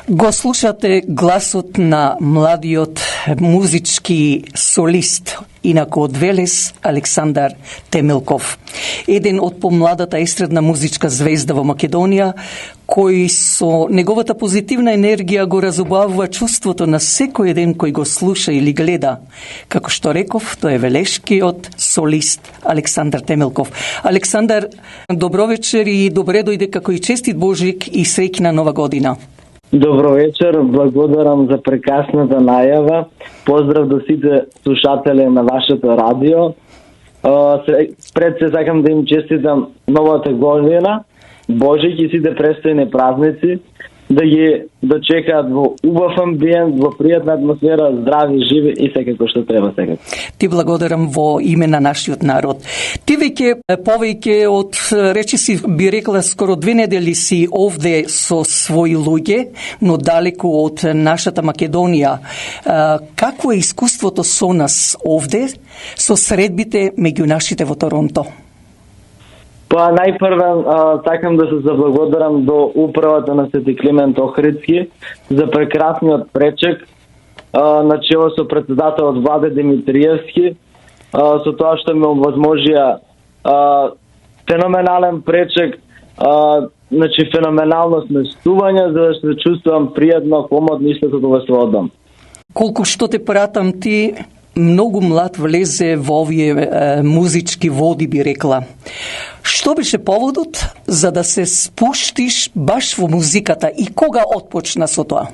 Го слушате гласот на младиот музички солист, инако од Велес, Александар Темелков. Еден од помладата естрадна музичка звезда во Македонија, кој со неговата позитивна енергија го разубавува чувството на секој еден кој го слуша или гледа. Како што реков, тој е велешкиот солист Александар Темелков. Александар, добро вечер и добре дојде како и честит Божик и среќна нова година. Добро вечер, благодарам за прекрасната најава. Поздрав до сите слушатели на вашето радио. Пред се сакам да им честитам новата година, Божик и сите престојни празници, да ги дочекаат во убав амбиент, во пријатна атмосфера, здрави, живи и секако што треба сега. Ти благодарам во име на нашиот народ. Ти веќе повеќе од, речиси, би рекла, скоро 2 недели си овде со своји луѓе, но далеку од нашата Македонија. Како е искуството со нас овде, со средбите меѓу нашите во Торонто? Па најпрво сакам да се заблагодарам до управата на Свети Климент Охридски за прекрасниот пречек начело со председателот Владе Димитриевски, со тоа што ми овозможија феноменален пречек, значи феноменално сместување, за да се чувствувам пријатно, комодно и што да се одам. Колку што те пратам, ти многу млад влезе во овие музички води, би рекла. Што беше поводот за да се спуштиш баш во музиката и кога отпочна со тоа?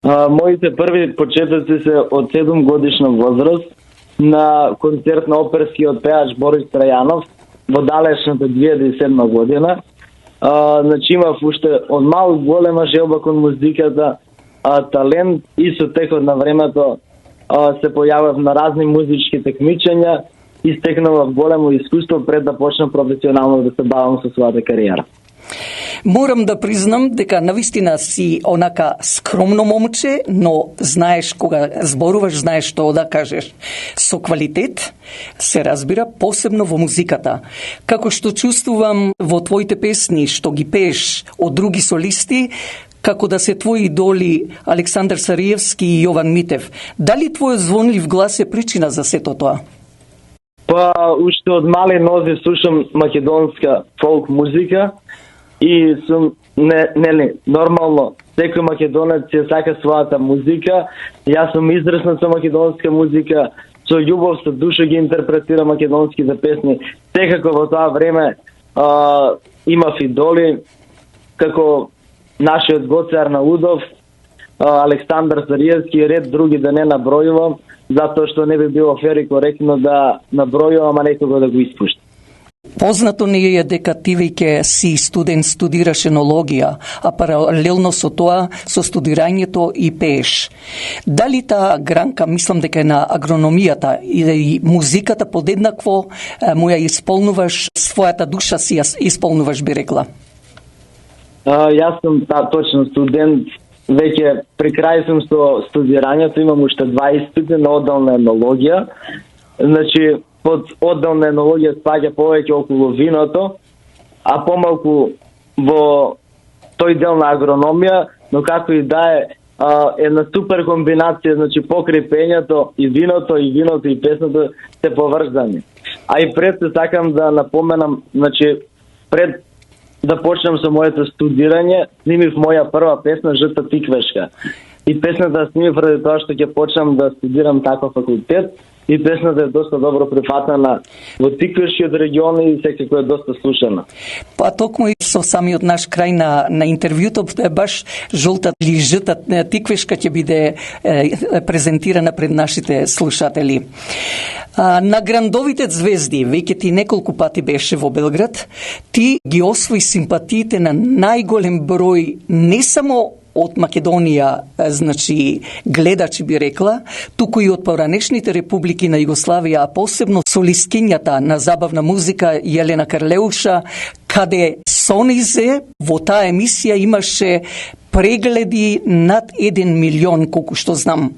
Моите први почетоци се од 7 годишна возраст на концерт на оперскиот пеач Борис Трајанов во далечната 2007 година. Значи имав уште од мал голема желба кон музиката, талент и со текот на времето се појавав на разни музички такмичења и стекнав големо искуство пред да почнам професионално да се бавам со својата кариера. Морам да признам дека навистина си онака скромно момче, но знаеш кога зборуваш, знаеш што да кажеш. Со квалитет се разбира посебно во музиката. Како што чувствувам во твоите песни што ги пееш од други солисти, како да се твои идоли Александар Сариевски и Јован Митев. Дали твојот звонлив глас е причина за сето тоа? Па, уште од мали нози слушам македонска фолк музика и сум нормално секој македонец ќе сака својата музика. Јас сум израснат со македонска музика, со љубов, со душа ги интерпретира македонските песни. Секако во тоа време имав идоли како нашиот Гоце Арнаудов, Александар Сариевски и ред други, да не набројувам, затоа што не би било фер и коректно да набројувам, а некого да го испушти. Познато не е дека ти веќе си студент, студираш енологија, а паралелно со тоа, со студирањето и пееш. Дали таа гранка, мислам дека е на агрономијата и музиката подеднакво му ја исполнуваш, својата душа си ја исполнуваш, би рекла? Јас сум точно студент, веќе при крај сум со студирањето, имам уште 2 испити на одделна енологија. Значи, под одделна енологија спаѓа повеќе околу виното, а помалку во тој дел на агрономија, но како и да е, една супер комбинација, значи покрај пењето и виното и песната се поврзани. А и пред се сакам да напоменам, значи пред да почнем со моето студирање, снимив моја прва песна Жута тиквешка. И песната снимив ради тоа што ќе почнам да студирам таков факултет, и песната е доста добро прифатена во Тиквешкиот регион и секако е доста слушана. Па токму и со самиот наш крај на интервјуто, баш Жолта или Жута тиквешка ќе биде презентирана пред нашите слушатели. На грандовите звезди, веќе ти неколку пати беше во Белград, ти ги освои симпатиите на најголем број не само од Македонија, значи гледачи, би рекла, туку и од поранешните републики на Југославија, а посебно солисткињата на забавна музика Јелена Карлеуша, каде Сонизе во таа емисија имаше прегледи над 1 милион, колку што знам.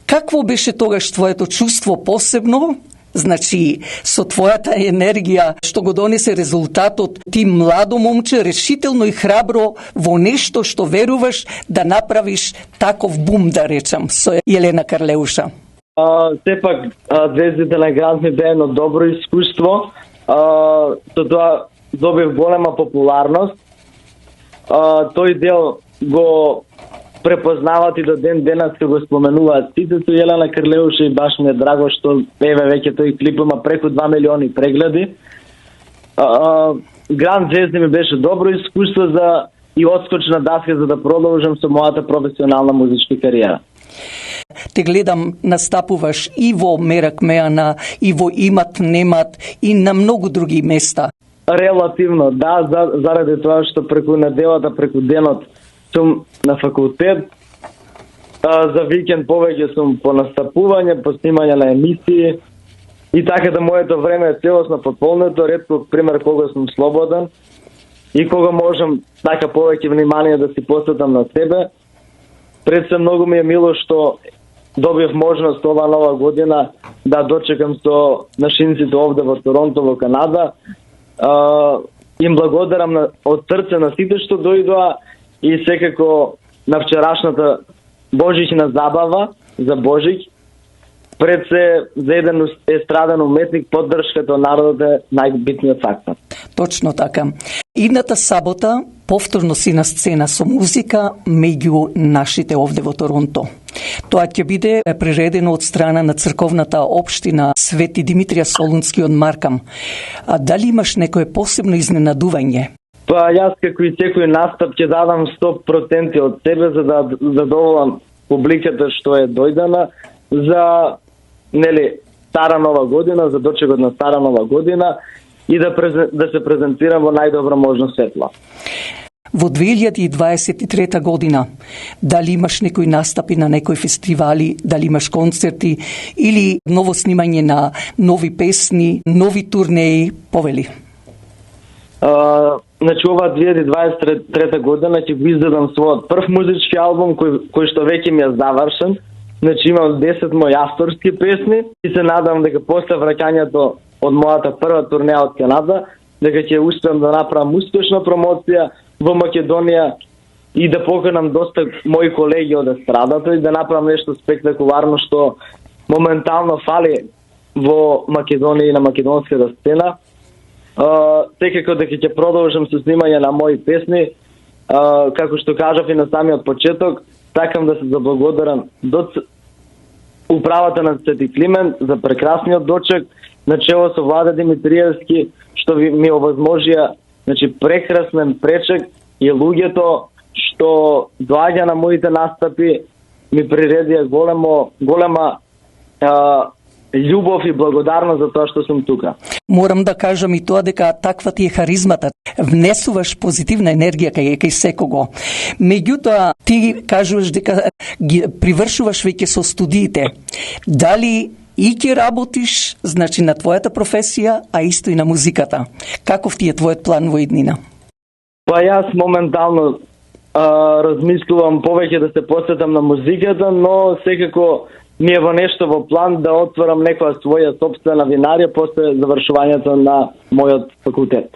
Какво беше тогаш твоето чувство посебно Значи, со твојата енергија што го донесе резултатот, ти младо момче решително и храбро во нешто што веруваш да направиш таков бум, да речам, со Елена Карлеуша. Сепак, Звездите на град ми бе едно добро искуство. Со тоа добив голема популарност. Тој дел го препознават и до ден денес се го споменуваат сите со Елена Карлеуша и баш ми е драго што веќе тој клип има преку 2 милиони прегледи. Гранд Звезди ми беше добро искуство и отскочна даска за да продолжам со мојата професионална музичка кариера. Те гледам, настапуваш и во Мерак Меана, и во Имат Немат, и на многу други места. Релативно, да, заради тоа што преку неделата, преку денот сум на факултет, за викенд повеќе сум по настапување, по снимање на емисии, и така да моето време е целосно пополнето, ретко, пример, кога сум слободен, и кога можам така повеќе внимание да си посветам на себе. Пред се многу ми е мило што добив можност ова нова година да дочекам со нашинците овде во Торонто, во Канада. Им благодарам од срце на сите што дојдоа и секако на вчерашната божична забава за Божик. Пред се за еден естраден уметник поддршката од народот е најбитниот фактор. Точно така. Идната сабота повторно си на сцена со музика меѓу нашите овде во Торонто. Тоа ќе биде приредено од страна на црковната општина Свети Димитрија Солунски од Маркам. А дали имаш некое посебно изненадување? Па јас како и секој настап ќе дадам 100% од себе за да задоволам публиката што е дојдена за Стара нова година, за дочекот на Стара нова година и да се презентирам во најдобро можно светло. Во 2023 година, дали имаш некои настапи на некои фестивали, дали имаш концерти или ново снимање на нови песни, нови турнеи, повели? Значи, ова 2023 година ќе го издадам својот прв музички албум кој што веќе ми е завршен. Значи, имам 10 мои авторски песни и се надам дека после враќањето од мојата прва турнеја од Канада, дека ќе успеам да направам успешна промоција во Македонија и да поканам доста мои колеги од естрадата и да направам нешто спектакуларно што моментално фали во Македонија и на македонската сцена. Секако дека ќе продолжам со снимање на мои песни. Како што кажав и на самиот почеток, сакам да се заблагодарам до управата на Свети Климент за прекрасниот дочек, начело со Владе Димитриевски, што ми овозможија, значи, прекрасен пречек и луѓето што доаѓа на моите настапи ми приредија голема љубов и благодарност за тоа што сум тука. Морам да кажам и тоа дека таква ти е харизмата. Внесуваш позитивна енергија кај секого. Меѓутоа, ти кажуваш дека ги привршуваш веќе со студиите. Дали и ќе работиш, значи, на твојата професија, а исто и на музиката? Каков ти е твојот план во иднина? Па јас моментално размислувам повеќе да се посветам на музиката, но секако ми е во нешто во план да отворам некоја своја собствена винарија после завршувањето на мојот факултет.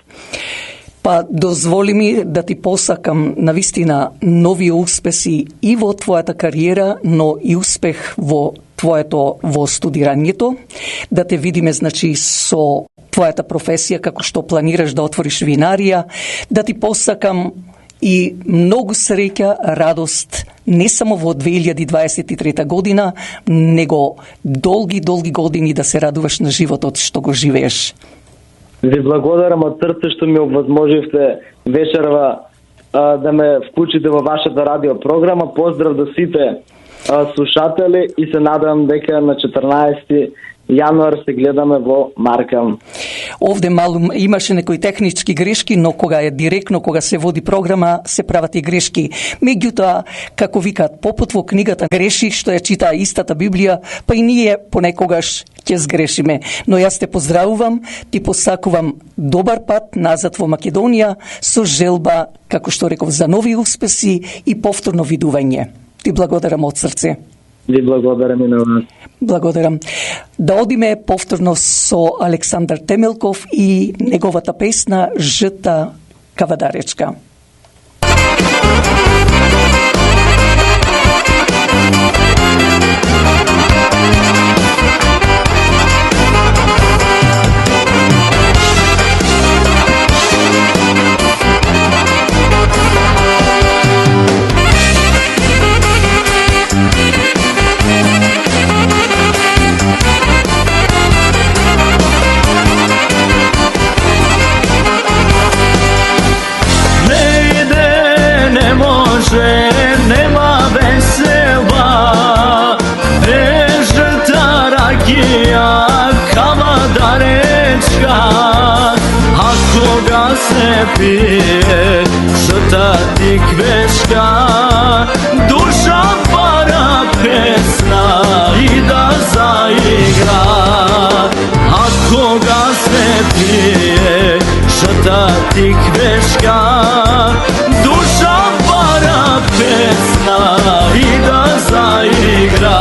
Па дозволи ми да ти посакам навистина нови успеси и во твојата кариера, но и успех во во студирањето, да те видиме, значи, со твојата професија, како што планираш да отвориш винарија, да ти посакам и многу среќа, радост, не само во 2023 година, него долги години да се радуваш на животот што го живееш. Ви благодарам од срце што ми овозможивте вечерва да ме вклучите во вашата радиопрограма. Поздрав до сите слушатели и се надам дека на 14 јануар се гледаме во Маркам. Овде малку имаше некои технички грешки, но кога се води програма, се прават и грешки. Меѓутоа, како викаат попут во книгата греши што ја читаа истата Библија, па и ние понекогаш ќе сгрешиме. Но јас те поздравувам, ти посакувам добар пат назад во Македонија со желба, како што реков, за нови успеси и повторно видување. Ти благодарам од срце. Ви благодарам и на вас. Благодарам. Да одиме повторно со Александар Темелков и неговата песна Жита Кавадаречка. Nema vesela, žrta rakija, kavadarečka, ako ga se pije, žrta tikveška, duša para pesna i da zaigra, ako ga se pije, žrta tikveška, duša pesna i da zaigra.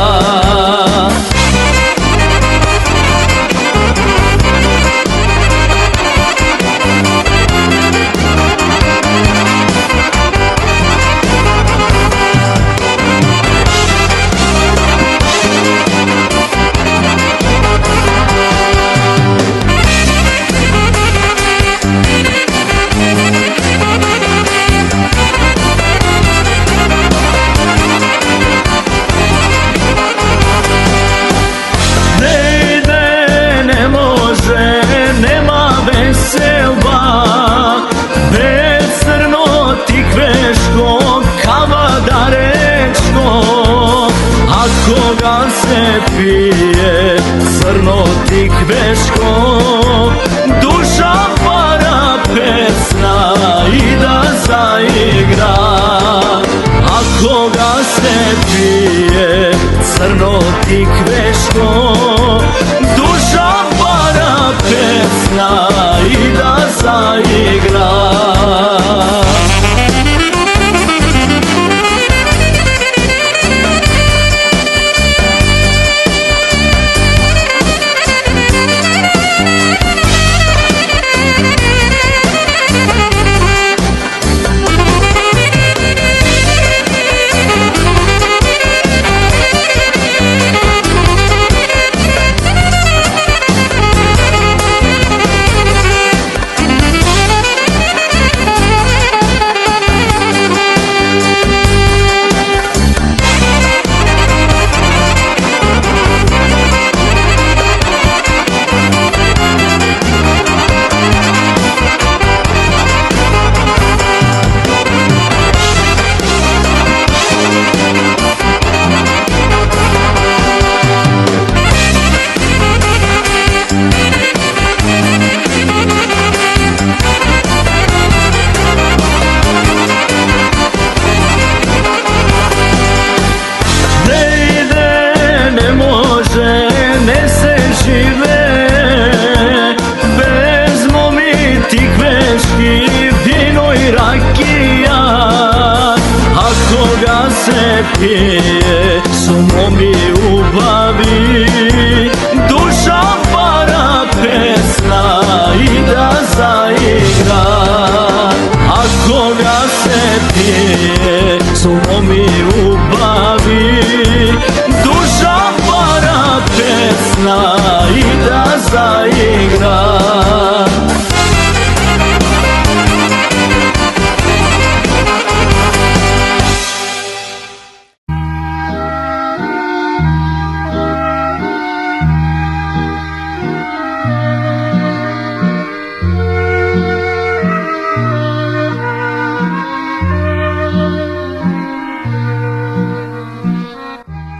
Koga se pije crno tikveško, duša para pesna i da zaigra. A koga se pije crno tikveško, duša para pesna i da zaigra. Pije sumo mi ubavi, duša para pesna i da zaigra. Ako ga se pije sumo mi ubavi, duša para pesna i da zaigra.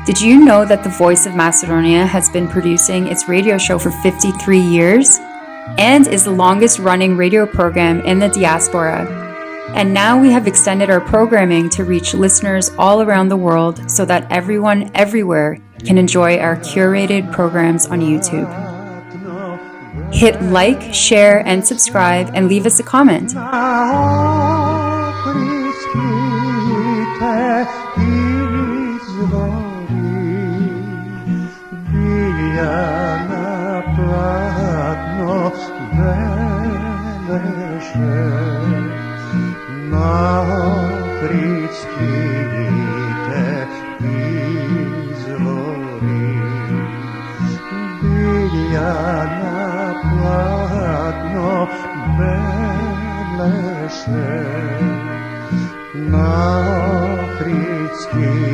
Did you know that the Voice of Macedonia has been producing its radio show for 53 years and is the longest running radio program in the diaspora? And now we have extended our programming to reach listeners all around the world so that everyone everywhere can enjoy our curated programs on YouTube. Hit like, share, and subscribe, and leave us a comment. King.